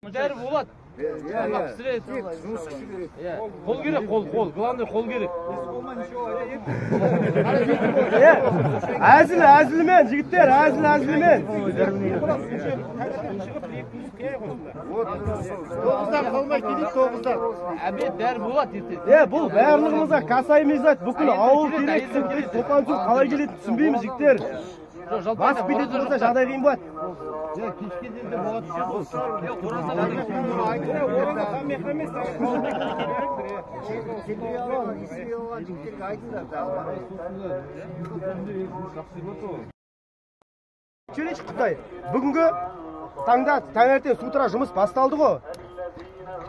Beri bulat. Kol gerek, kol. Главное kol gerek. Әзіл-әзілмен, жігіттер, әзіл-әзілмен. Тоғыздан қалмай келейік, тоғыздан. Әбет бәрі болат ертең. Бұл бәрілігімізді касаймыз айт, бүкіл ауыл керек, топан су қалай келеді түсінбейміз, жігіттер. Басып кететін болса жағдай қиын болады. Кешке дейін де болады. Келеші Қытай, бүгінгі таңда таңертең сутра жұмыс басталды ғой.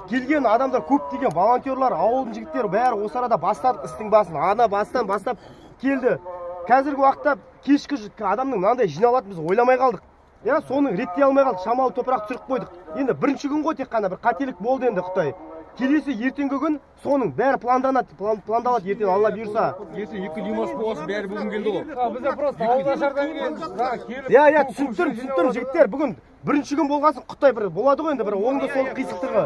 Келген адамдар көп деген волонтерлар, ауылдың жігіттері бәрі осы арада бастады істің басын. Ана бастан бастап келді. Қазіргі уақытта кешкі адамның мынандай жиналады біз ойламай қалдық. Соның реттей алмай қалдық, шамалы топырақ түсіріп қойдық. Енді бірінші күн ғой тек қана бір қателік болды енді Қытай. Келесі ертеңгі күн соның бәрі пландалады ертең Алла бұйырса. Ертең екі демалыс болғасын бәрі бүгін келді ғой. Бізде просто ауылдашардан келіп. Түсінттірім жігіттер, бүгін бірінші күн болғасын Қытай бір болады ғой енді бір оңды солы қисықтығы.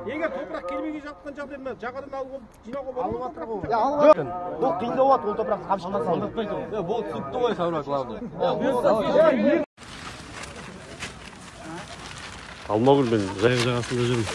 Егер топырақ келмеген жатқан жағдайда жағадан алып жинауға болады ғой. Жоқ, бұл қиындау болады, ол топырақты қапшыққа салды. Бұл түсінікті ғой самое главное. Алмагүл мен жайық жағасында жүрмін.